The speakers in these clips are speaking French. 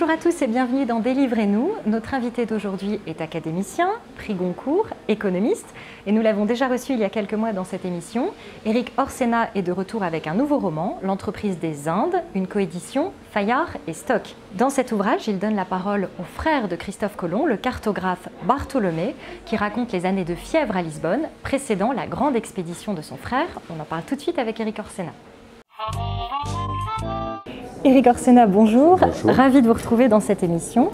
Bonjour à tous et bienvenue dans Délivrez-nous. Notre invité d'aujourd'hui est académicien, prix Goncourt, économiste et nous l'avons déjà reçu il y a quelques mois dans cette émission. Éric Orsena est de retour avec un nouveau roman, L'entreprise des Indes, une coédition Fayard et Stock. Dans cet ouvrage, il donne la parole au frère de Christophe Colomb, le cartographe Bartholomé, qui raconte les années de fièvre à Lisbonne, précédant la grande expédition de son frère. On en parle tout de suite avec Éric Orsena. Éric Orsena, bonjour. Bonjour. Ravi de vous retrouver dans cette émission.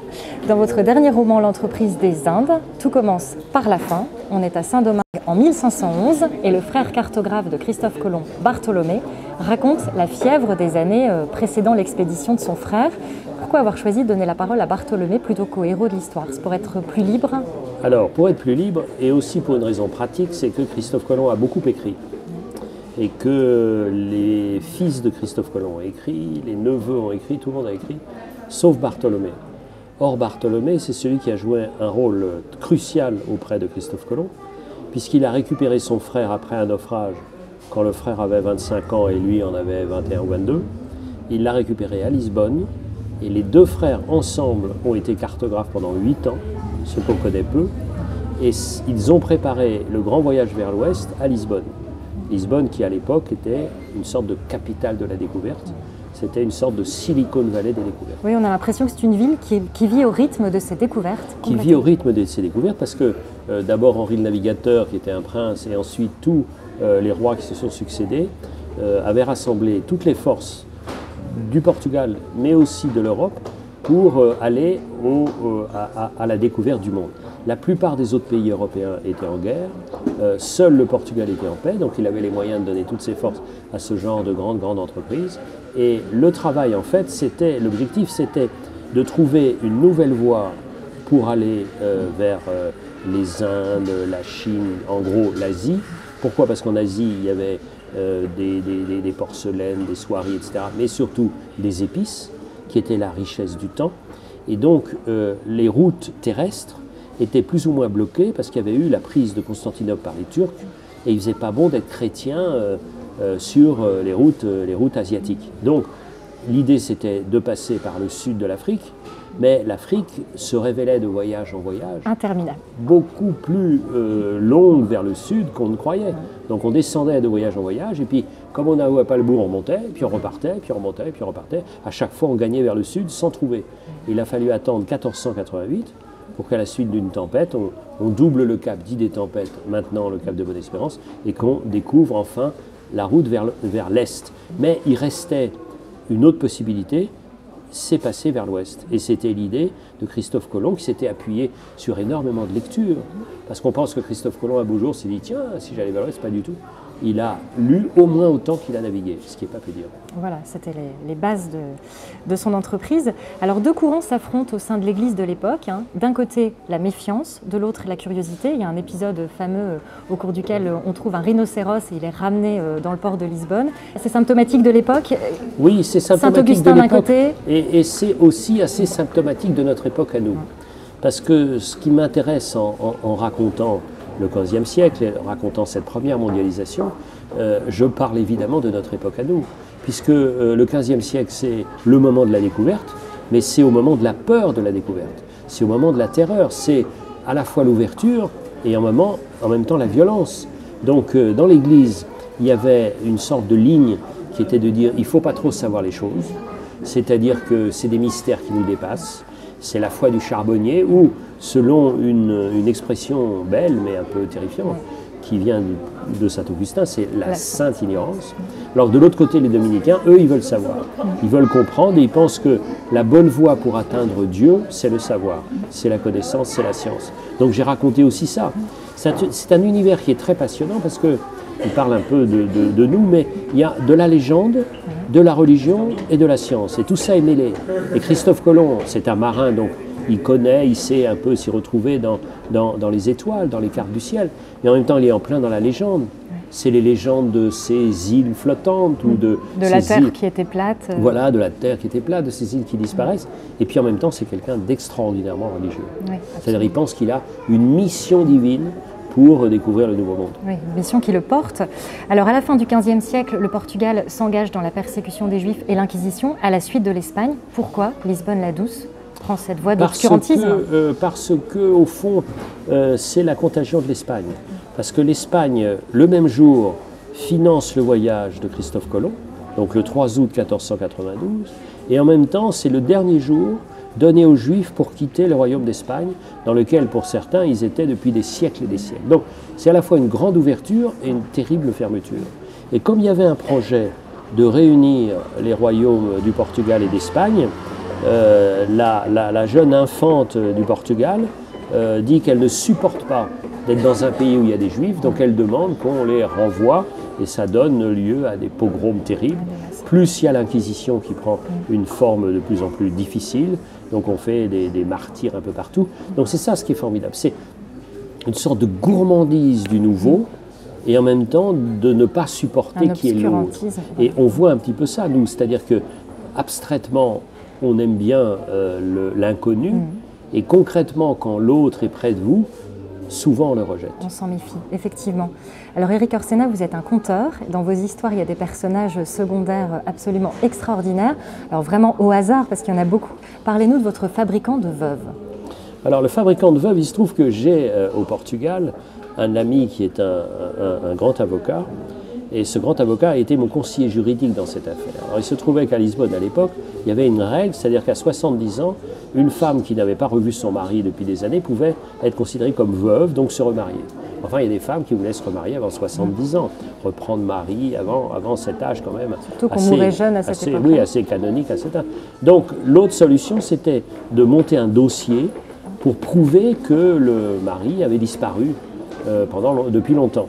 Dans votre dernier roman, L'entreprise des Indes, tout commence par la fin. On est à Saint-Domingue en 1511 et le frère cartographe de Christophe Colomb, Bartholomé, raconte la fièvre des années précédant l'expédition de son frère. Pourquoi avoir choisi de donner la parole à Bartholomé plutôt qu'au héros de l'histoire? C'est pour être plus libre? Alors, pour être plus libre, et aussi pour une raison pratique, c'est que Christophe Colomb a beaucoup écrit. Et que les fils de Christophe Colomb ont écrit, les neveux ont écrit, tout le monde a écrit, sauf Bartholomé. Or, Bartholomé, c'est celui qui a joué un rôle crucial auprès de Christophe Colomb, puisqu'il a récupéré son frère après un naufrage, quand le frère avait 25 ans et lui en avait 21 ou 22. Il l'a récupéré à Lisbonne, et les deux frères ensemble ont été cartographes pendant 8 ans, ce qu'on connaît peu, et ils ont préparé le grand voyage vers l'ouest à Lisbonne. Lisbonne qui à l'époque était une sorte de capitale de la découverte, c'était une sorte de Silicon Valley des découvertes. Oui, on a l'impression que c'est une ville qui vit au rythme de ses découvertes. Qui vit au rythme de ses découvertes parce que d'abord Henri le Navigateur qui était un prince et ensuite tous les rois qui se sont succédés avaient rassemblé toutes les forces du Portugal mais aussi de l'Europe pour aller à la découverte du monde. La plupart des autres pays européens étaient en guerre, seul le Portugal était en paix, donc il avait les moyens de donner toutes ses forces à ce genre de grande entreprise. Et le travail, en fait, l'objectif c'était de trouver une nouvelle voie pour aller vers les Indes, la Chine, en gros l'Asie. Pourquoi? Parce qu'en Asie, il y avait des porcelaines, des soieries, etc., mais surtout des épices, qui étaient la richesse du temps. Et donc, les routes terrestres étaient plus ou moins bloquées parce qu'il y avait eu la prise de Constantinople par les Turcs et il ne faisait pas bon d'être chrétien sur les routes asiatiques. Donc, l'idée c'était de passer par le sud de l'Afrique, mais l'Afrique se révélait de voyage en voyage Interminable. beaucoup plus longue vers le sud qu'on ne croyait. Donc on descendait de voyage en voyage et puis comme on n'avait pas le bout, on montait, puis on repartait, puis on remontait, puis on repartait. À chaque fois on gagnait vers le sud sans trouver. Il a fallu attendre 1488 pour qu'à la suite d'une tempête, on double le cap dit des tempêtes, maintenant le cap de Bonne-Espérance, et qu'on découvre enfin la route vers l'est. Mais il restait une autre possibilité, c'est passer vers l'ouest. Et c'était l'idée de Christophe Colomb qui s'était appuyé sur énormément de lectures. Parce qu'on pense que Christophe Colomb, un beau jour, s'est dit « Tiens, si j'allais vers l'ouest, pas du tout ». Il a lu au moins autant qu'il a navigué, ce qui n'est pas peu dire. Voilà, c'était les bases de son entreprise. Alors, deux courants s'affrontent au sein de l'Église de l'époque. D'un côté, la méfiance, de l'autre, la curiosité. Il y a un épisode fameux au cours duquel on trouve un rhinocéros et il est ramené dans le port de Lisbonne. C'est symptomatique de l'époque. Oui, c'est symptomatique de Saint-Augustin d'un l'époque. côté. Et c'est aussi assez symptomatique de notre époque à nous. Parce que ce qui m'intéresse en racontant le XVe siècle, racontant cette première mondialisation, je parle évidemment de notre époque à nous, puisque le XVe siècle, c'est le moment de la découverte, mais c'est au moment de la peur de la découverte, c'est au moment de la terreur, c'est à la fois l'ouverture et en même temps la violence. Donc dans l'Église, il y avait une sorte de ligne qui était de dire il ne faut pas trop savoir les choses, c'est-à-dire que c'est des mystères qui nous dépassent. C'est la foi du charbonnier ou, selon une expression belle mais un peu terrifiante, qui vient de Saint-Augustin, c'est la sainte ignorance. Alors de l'autre côté, les dominicains, eux, ils veulent savoir. Ils veulent comprendre et ils pensent que la bonne voie pour atteindre Dieu, c'est le savoir, c'est la connaissance, c'est la science. Donc j'ai raconté aussi ça. C'est un univers qui est très passionnant parce qu'il parle un peu de nous, mais il y a de la légende, de la religion et de la science. Et tout ça est mêlé. Et Christophe Colomb, c'est un marin, donc il connaît, il sait un peu s'y retrouver dans les étoiles, dans les cartes du ciel. Mais en même temps, il est en plein dans la légende. C'est les légendes de ces îles flottantes ou de la ces terre îles, qui était plate. Voilà, de la terre qui était plate, de ces îles qui disparaissent. Et puis en même temps, c'est quelqu'un d'extraordinairement religieux. Oui, c'est-à-dire, il pense qu'il a une mission divine pour découvrir le Nouveau Monde. Oui, une mission qui le porte. Alors à la fin du XVe siècle, le Portugal s'engage dans la persécution des Juifs et l'Inquisition à la suite de l'Espagne. Pourquoi Lisbonne la Douce prend cette voie d'obscurantisme. Parce que, au fond, c'est la contagion de l'Espagne. Parce que l'Espagne, le même jour, finance le voyage de Christophe Colomb, donc le 3 août 1492, et en même temps, c'est le dernier jour donné aux Juifs pour quitter le royaume d'Espagne, dans lequel, pour certains, ils étaient depuis des siècles et des siècles. Donc, c'est à la fois une grande ouverture et une terrible fermeture. Et comme il y avait un projet de réunir les royaumes du Portugal et d'Espagne, la jeune infante du Portugal dit qu'elle ne supporte pas d'être dans un pays où il y a des Juifs, donc elle demande qu'on les renvoie, et ça donne lieu à des pogroms terribles. Plus il y a l'Inquisition qui prend une forme de plus en plus difficile, donc on fait des martyrs un peu partout. Donc c'est ça ce qui est formidable, c'est une sorte de gourmandise du nouveau, et en même temps de ne pas supporter qui est l'autre. Et on voit un petit peu ça, nous, c'est-à-dire que abstraitement, on aime bien l'inconnu, et concrètement, quand l'autre est près de vous, souvent on le rejette. On s'en méfie, effectivement. Alors Éric Orsena, vous êtes un conteur. Dans vos histoires, il y a des personnages secondaires absolument extraordinaires. Alors vraiment au hasard, parce qu'il y en a beaucoup. Parlez-nous de votre fabricant de veuves. Alors le fabricant de veuves, il se trouve que j'ai au Portugal un ami qui est un grand avocat. Et ce grand avocat a été mon conseiller juridique dans cette affaire. Alors il se trouvait qu'à Lisbonne, à l'époque, il y avait une règle, c'est-à-dire qu'à 70 ans, une femme qui n'avait pas revu son mari depuis des années pouvait être considérée comme veuve, donc se remarier. Enfin, il y a des femmes qui voulaient se remarier avant 70 ans, reprendre mari avant cet âge quand même. Surtout qu'on mourait jeune à cette époque. Oui, assez canonique à cet âge. Donc l'autre solution, c'était de monter un dossier pour prouver que le mari avait disparu depuis longtemps.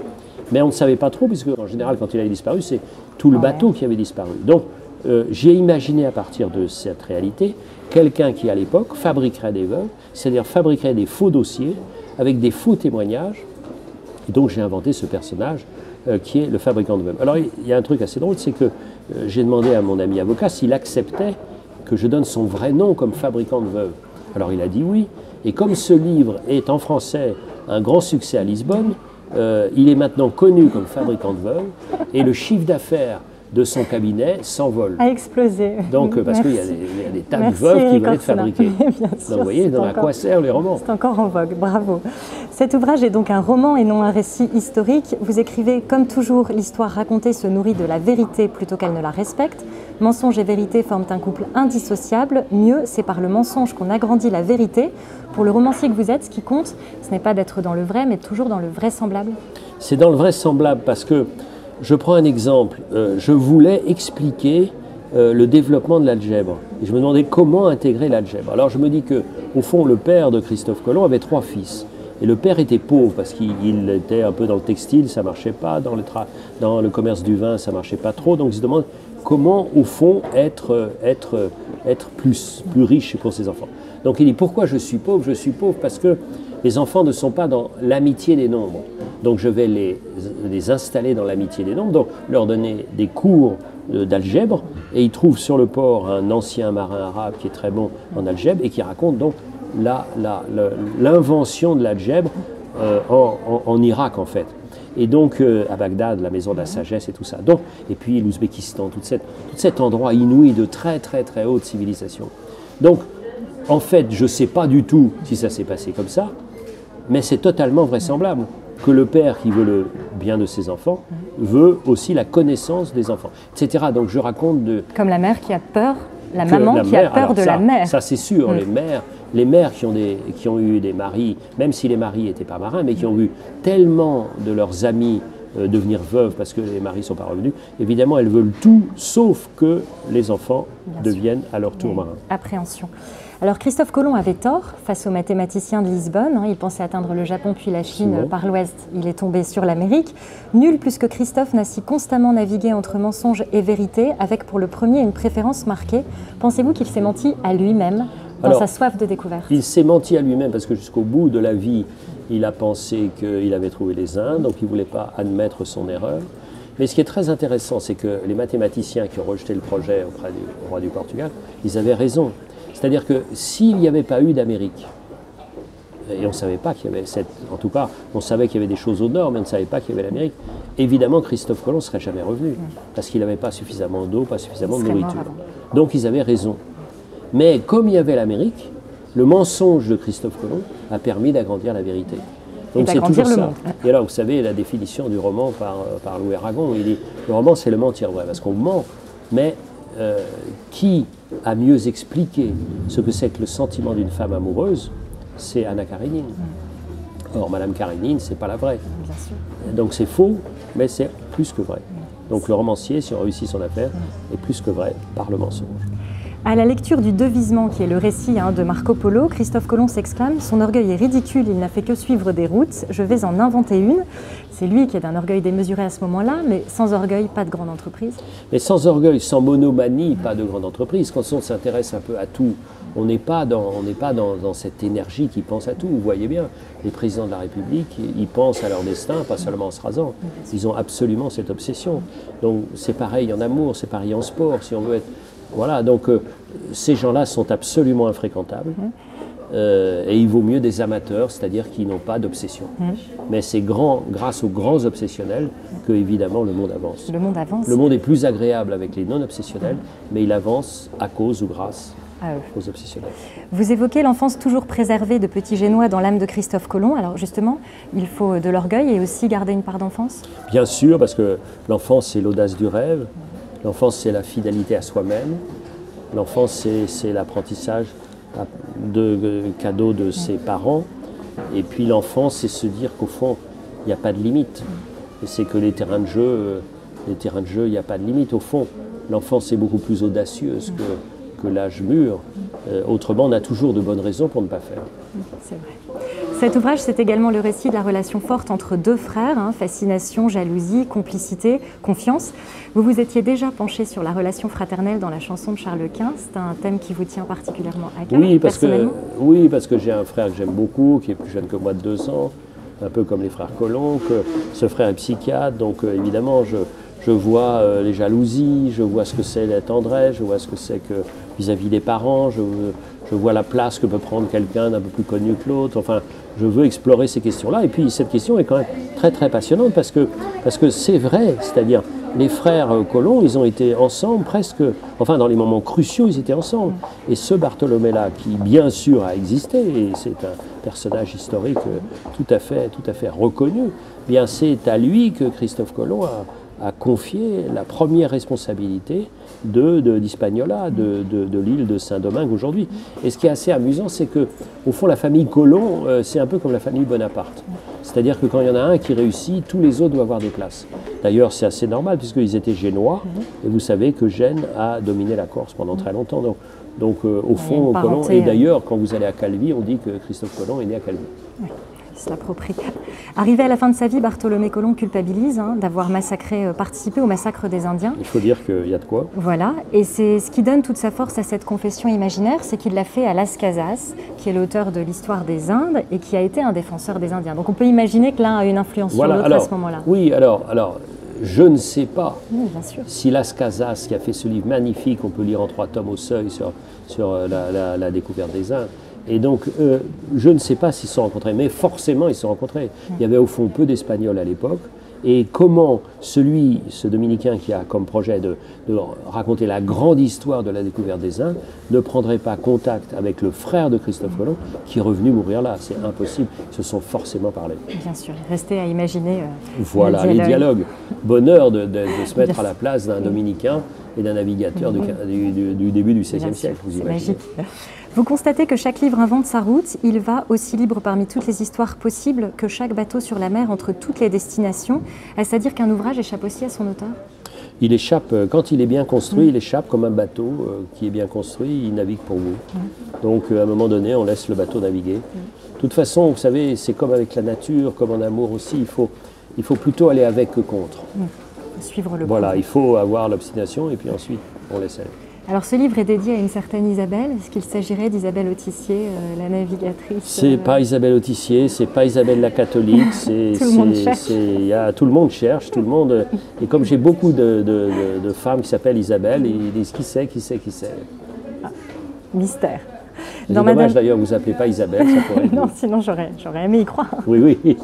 Mais on ne savait pas trop, puisque en général, quand il avait disparu, c'est tout le bateau qui avait disparu. Donc, j'ai imaginé à partir de cette réalité, quelqu'un qui, à l'époque, fabriquerait des veuves, c'est-à-dire fabriquerait des faux dossiers avec des faux témoignages. Et donc, j'ai inventé ce personnage qui est le fabricant de veuves. Alors, il y a un truc assez drôle, c'est que j'ai demandé à mon ami avocat s'il acceptait que je donne son vrai nom comme fabricant de veuves. Alors, il a dit oui. Et comme ce livre est en français un grand succès à Lisbonne, il est maintenant connu comme fabricant de veuves et le chiffre d'affaires de son cabinet s'envole. A explosé. Donc, parce qu'il y a des tas de veuves qui veulent être fabriquées. Donc, vous voyez, à quoi servent les romans? C'est encore en vogue, bravo. Cet ouvrage est donc un roman et non un récit historique. Vous écrivez, comme toujours, l'histoire racontée se nourrit de la vérité plutôt qu'elle ne la respecte. Mensonge et vérité forment un couple indissociable. Mieux, c'est par le mensonge qu'on agrandit la vérité. Pour le romancier que vous êtes, ce qui compte, ce n'est pas d'être dans le vrai, mais toujours dans le vraisemblable. C'est dans le vraisemblable parce que, je prends un exemple, je voulais expliquer le développement de l'algèbre. Et je me demandais comment intégrer l'algèbre. Alors je me dis que, au fond, le père de Christophe Colomb avait 3 fils. Et le père était pauvre parce qu'il était un peu dans le textile, ça ne marchait pas, dans le commerce du vin, ça ne marchait pas trop. Donc il se demande comment, au fond, être plus riche pour ses enfants. Donc il dit, pourquoi je suis pauvre? Je suis pauvre parce que les enfants ne sont pas dans l'amitié des nombres. Donc je vais les installer dans l'amitié des nombres, donc leur donner des cours d'algèbre. Et il trouve sur le port un ancien marin arabe qui est très bon en algèbre et qui raconte donc l'invention de l'algèbre en Irak en fait. Et donc à Bagdad, la maison de la sagesse et tout ça. Donc, et puis l'Ouzbékistan, tout cet endroit inouï de très très très haute civilisation. Donc en fait, je ne sais pas du tout si ça s'est passé comme ça, mais c'est totalement vraisemblable que le père qui veut le bien de ses enfants veut aussi la connaissance des enfants, etc. Donc je raconte de... Comme la mère qui a peur, la maman qui a peur de la mère. Ça c'est sûr, les mères qui ont eu des maris, même si les maris n'étaient pas marins, mais qui ont vu tellement de leurs amis devenir veuves parce que les maris ne sont pas revenus, évidemment elles veulent tout sauf que les enfants deviennent à leur tour marins. Appréhension. Alors Christophe Colomb avait tort face aux mathématiciens de Lisbonne. Il pensait atteindre le Japon puis la Chine par l'ouest. Il est tombé sur l'Amérique. Nul plus que Christophe n'a si constamment navigué entre mensonge et vérité, avec pour le premier une préférence marquée. Pensez-vous qu'il s'est menti à lui-même dans sa soif de découverte? Il s'est menti à lui-même parce que jusqu'au bout de la vie, il a pensé qu'il avait trouvé les Indes, donc il ne voulait pas admettre son erreur. Mais ce qui est très intéressant, c'est que les mathématiciens qui ont rejeté le projet auprès du roi du Portugal, ils avaient raison. C'est-à-dire que s'il n'y avait pas eu d'Amérique, et on ne savait pas qu'il y avait en tout cas, on savait qu'il y avait des choses au nord, mais on ne savait pas qu'il y avait l'Amérique, évidemment Christophe Colomb ne serait jamais revenu, parce qu'il n'avait pas suffisamment d'eau, pas suffisamment de nourriture. Donc ils avaient raison. Mais comme il y avait l'Amérique, le mensonge de Christophe Colomb a permis d'agrandir la vérité. Donc c'est toujours ça. Monde. Et alors, vous savez, la définition du roman par Louis Aragon, il dit le roman, c'est le mentir vrai, parce qu'on ment, mais qui a mieux expliqué ce que c'est que le sentiment d'une femme amoureuse, c'est Anna Karénine. Or, Madame Karénine, c'est pas la vraie. Bien sûr. Donc c'est faux, mais c'est plus que vrai. Donc le romancier, si on réussit son affaire, est plus que vrai par le mensonge. À la lecture du Devisement, qui est le récit de Marco Polo, Christophe Colomb s'exclame « Son orgueil est ridicule, il n'a fait que suivre des routes, je vais en inventer une ». C'est lui qui est d'un orgueil démesuré à ce moment-là, mais sans orgueil, pas de grande entreprise. Mais sans orgueil, sans monomanie, pas de grande entreprise. Quand on s'intéresse un peu à tout, on n'est pas dans cette énergie qui pense à tout. Vous voyez bien, les présidents de la République, ils pensent à leur destin, pas seulement en se rasant. Ils ont absolument cette obsession. Donc c'est pareil en amour, c'est pareil en sport, si on veut être... Voilà, donc ces gens-là sont absolument infréquentables et il vaut mieux des amateurs, c'est-à-dire qui n'ont pas d'obsession. Mais c'est grâce aux grands obsessionnels que, évidemment, le monde avance. Le monde avance. Le monde est plus agréable avec les non-obsessionnels, mais il avance à cause ou grâce aux obsessionnels. Vous évoquez l'enfance toujours préservée de petits Génois dans l'âme de Christophe Colomb. Alors justement, il faut de l'orgueil et aussi garder une part d'enfance? Bien sûr, parce que l'enfance, c'est l'audace du rêve. L'enfance, c'est la fidélité à soi-même. L'enfance, c'est l'apprentissage de cadeaux de ses parents. Et puis l'enfance, c'est se dire qu'au fond, il n'y a pas de limite. Et c'est que les terrains de jeu, il n'y a pas de limite. Au fond, l'enfance est beaucoup plus audacieuse que l'âge mûr. Autrement, on a toujours de bonnes raisons pour ne pas faire. C'est vrai. Cet ouvrage, c'est également le récit de la relation forte entre deux frères, fascination, jalousie, complicité, confiance. Vous vous étiez déjà penché sur la relation fraternelle dans la chanson de Charles Quint. C'est un thème qui vous tient particulièrement à cœur, personnellement? Oui, parce que j'ai un frère que j'aime beaucoup, qui est plus jeune que moi de 2 ans, un peu comme les frères Colomb. Ce frère est psychiatre, donc évidemment, je vois les jalousies, je vois ce que c'est la tendresse, je vois ce que c'est que vis-à-vis des parents, je vois la place que peut prendre quelqu'un d'un peu plus connu que l'autre. Enfin, je veux explorer ces questions-là. Et puis cette question est quand même très très passionnante parce que c'est vrai, c'est-à-dire les frères Colomb, ils ont été ensemble presque, enfin dans les moments cruciaux, ils étaient ensemble. Et ce Bartholomé-là, qui bien sûr a existé, et c'est un personnage historique tout à fait reconnu, bien c'est à lui que Christophe Colomb a confié la première responsabilité d'Hispaniola, de l'île de Saint-Domingue aujourd'hui. Et ce qui est assez amusant, c'est que au fond, la famille Colomb, c'est un peu comme la famille Bonaparte. C'est-à-dire que quand il y en a un qui réussit, tous les autres doivent avoir des places. D'ailleurs, c'est assez normal, puisqu'ils étaient génois, et vous savez que Gênes a dominé la Corse pendant très longtemps. Donc au fond, Colomb, et d'ailleurs, quand vous allez à Calvi, on dit que Christophe Colomb est né à Calvi. Oui. Se l'approprie. Arrivé à la fin de sa vie, Bartholomé Colomb culpabilise d'avoir participé au massacre des Indiens. Il faut dire qu'il y a de quoi. Voilà, et c'est ce qui donne toute sa force à cette confession imaginaire, c'est qu'il l'a fait à Las Casas, qui est l'auteur de l'histoire des Indes et qui a été un défenseur des Indiens. Donc on peut imaginer que l'un a une influence sur l'autre à ce moment-là. Oui, alors, je ne sais pas bien sûr. Si Las Casas, qui a fait ce livre magnifique, on peut lire en 3 tomes au seuil sur la découverte des Indes. Et donc, je ne sais pas s'ils se sont rencontrés, mais forcément ils se sont rencontrés. Il y avait au fond peu d'Espagnols à l'époque. Et comment ce dominicain qui a comme projet de raconter la grande histoire de la découverte des Indes, ne prendrait pas contact avec le frère de Christophe Colomb, qui est revenu mourir là? C'est impossible, ils se sont forcément parlé. Bien sûr, restez à imaginer voilà, les dialogues. Bonheur de se mettre à la place d'un dominicain et d'un navigateur du début du XVIe siècle, vous imaginez. Vous constatez que chaque livre invente sa route, il va aussi libre parmi toutes les histoires possibles que chaque bateau sur la mer entre toutes les destinations, c'est-à-dire qu'un ouvrage échappe aussi à son auteur? Il échappe, quand il est bien construit, il échappe comme un bateau qui est bien construit, il navigue pour vous. Donc à un moment donné, on laisse le bateau naviguer. De toute façon, vous savez, c'est comme avec la nature, comme en amour aussi, il faut plutôt aller avec que contre. Suivre le Voilà, il faut avoir l'obstination et puis ensuite on laisse aller. Alors ce livre est dédié à une certaine Isabelle. Est-ce qu'il s'agirait d'Isabelle Autissier, la navigatrice? C'est pas Isabelle Autissier, c'est pas Isabelle la catholique, tout le monde cherche. Tout le monde cherche, tout le monde. Et comme j'ai beaucoup de femmes qui s'appellent Isabelle, ils disent qui c'est. Ah, mystère. C'est dommage d'ailleurs, vous appelez pas Isabelle, ça pourrait être... Non, sinon j'aurais aimé y croire. Oui, oui.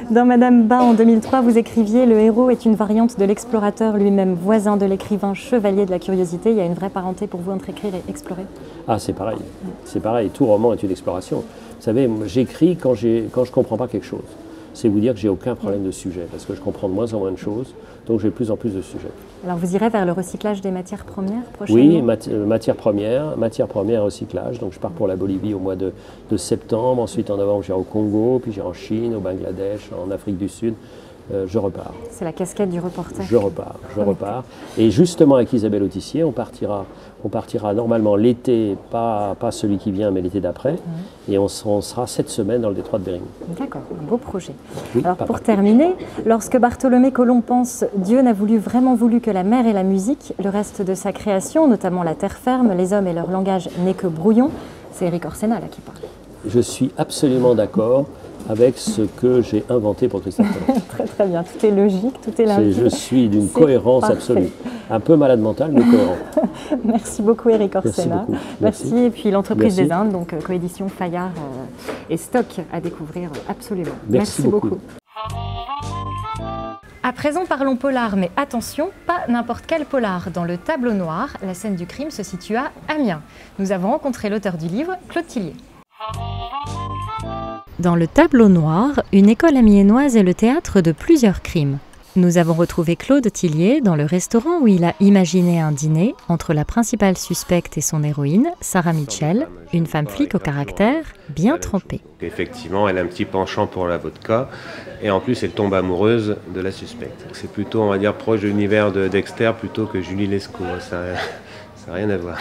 Dans Madame Bas, en 2003, vous écriviez « Le héros est une variante de l'explorateur, lui-même voisin de l'écrivain, chevalier de la curiosité ». Il y a une vraie parenté pour vous entre écrire et explorer? Ah, c'est pareil. C'est pareil. Tout roman est une exploration. Vous savez, j'écris quand je ne comprends pas quelque chose. C'est vous dire que j'ai aucun problème de sujet, parce que je comprends de moins en moins de choses, donc j'ai de plus en plus de sujets. Alors vous irez vers le recyclage des matières premières prochainement? Oui, matières premières, recyclage. Donc je pars pour la Bolivie au mois de septembre, ensuite en novembre j'irai au Congo, puis j'irai en Chine, au Bangladesh, en Afrique du Sud. Je repars. C'est la casquette du reporter. Je repars. Et justement avec Isabelle Autissier, on partira normalement l'été, pas celui qui vient, mais l'été d'après. Et on sera 7 semaines dans le détroit de Bering. D'accord, un beau projet. Oui, alors pour terminer, lorsque Bartholomé Colomb pense « Dieu n'a vraiment voulu que la mer et la musique, le reste de sa création, notamment la terre ferme, les hommes et leur langage n'est que brouillon », c'est Éric Orsena là qui parle. Je suis absolument d'accord avec ce que j'ai inventé pour Christophe Colomb. Très très bien, tout est logique, tout est limpide. Je suis d'une cohérence absolue. Un peu malade mental, mais cohérent. Merci beaucoup Éric Orsena. Merci. Et puis l'entreprise des Indes, donc coédition Fayard et Stock à découvrir absolument. Merci beaucoup. À présent, parlons polar, mais attention, pas n'importe quel polar. Dans le Tableau Noir, la scène du crime se situe à Amiens. Nous avons rencontré l'auteur du livre, Claude Tillier. Dans le Tableau Noir, une école amiénoise est le théâtre de plusieurs crimes. Nous avons retrouvé Claude Tillier dans le restaurant où il a imaginé un dîner entre la principale suspecte et son héroïne, Sarah Mitchell, une femme flic au caractère bien trempé. Effectivement, elle a un petit penchant pour la vodka et en plus elle tombe amoureuse de la suspecte. C'est plutôt, on va dire, proche de l'univers de Dexter plutôt que Julie Lescaut. Ça n'a rien à voir.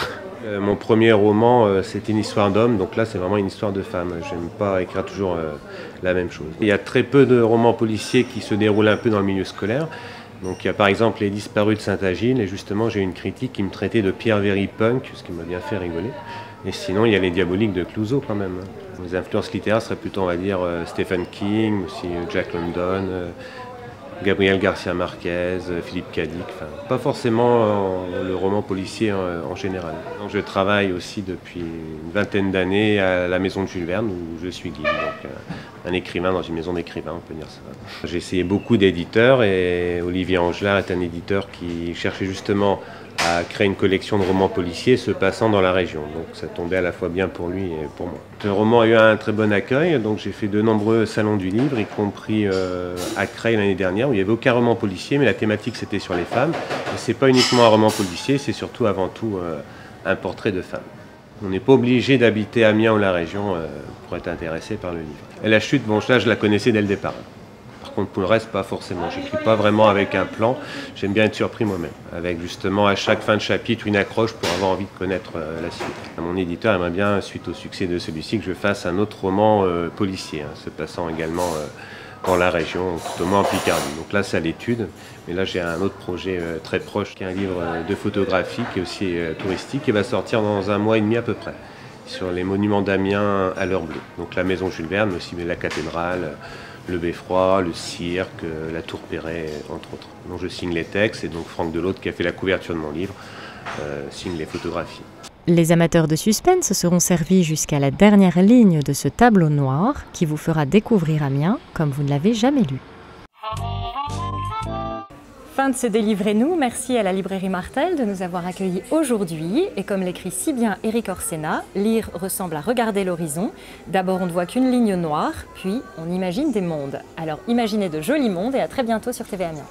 Mon premier roman, c'était une histoire d'homme, donc là c'est vraiment une histoire de femme. J'aime pas écrire toujours la même chose. Il y a très peu de romans policiers qui se déroulent un peu dans le milieu scolaire. Donc il y a par exemple Les Disparus de Saint-Agile, et justement j'ai eu une critique qui me traitait de Pierre Véry punk, ce qui m'a bien fait rigoler. Et sinon il y a Les Diaboliques de Clouseau quand même. Les influences littéraires seraient plutôt, on va dire, Stephen King, aussi Jack London, Gabriel Garcia Marquez, Philippe Cadic, enfin, pas forcément le roman policier en général. Donc, je travaille aussi depuis une vingtaine d'années à la maison de Jules Verne où je suis guide, donc un écrivain dans une maison d'écrivains, on peut dire ça. J'ai essayé beaucoup d'éditeurs et Olivier Angelard est un éditeur qui cherchait justement à créer une collection de romans policiers se passant dans la région. Donc ça tombait à la fois bien pour lui et pour moi. Le roman a eu un très bon accueil, donc j'ai fait de nombreux salons du livre, y compris à Creil l'année dernière, où il n'y avait aucun roman policier, mais la thématique c'était sur les femmes. Et c'est pas uniquement un roman policier, c'est surtout avant tout un portrait de femme. On n'est pas obligé d'habiter Amiens ou la région pour être intéressé par le livre. Et la chute, bon là je la connaissais dès le départ. Par contre, pour le reste, pas forcément. J'écris pas vraiment avec un plan. J'aime bien être surpris moi-même, avec justement à chaque fin de chapitre une accroche pour avoir envie de connaître la suite. Mon éditeur aimerait bien, suite au succès de celui-ci, que je fasse un autre roman policier, se passant également dans la région, tout au moins en Picardie. Donc là, c'est à l'étude. Mais là, j'ai un autre projet très proche, qui est un livre de photographie, qui est aussi touristique, qui va sortir dans 1 mois et demi à peu près, sur les monuments d'Amiens à l'heure bleue. Donc la maison Jules Verne, mais aussi la cathédrale, le Beffroi, le cirque, la Tour Perret, entre autres. Donc je signe les textes et donc Franck Delautre, qui a fait la couverture de mon livre, signe les photographies. Les amateurs de suspense seront servis jusqu'à la dernière ligne de ce tableau noir qui vous fera découvrir Amiens comme vous ne l'avez jamais lu. Fin de ce Délivrez-nous. Merci à la librairie Martel de nous avoir accueillis aujourd'hui. Et comme l'écrit si bien Éric Orsena, lire ressemble à regarder l'horizon. D'abord on ne voit qu'une ligne noire, puis on imagine des mondes. Alors imaginez de jolis mondes et à très bientôt sur TV Amiens.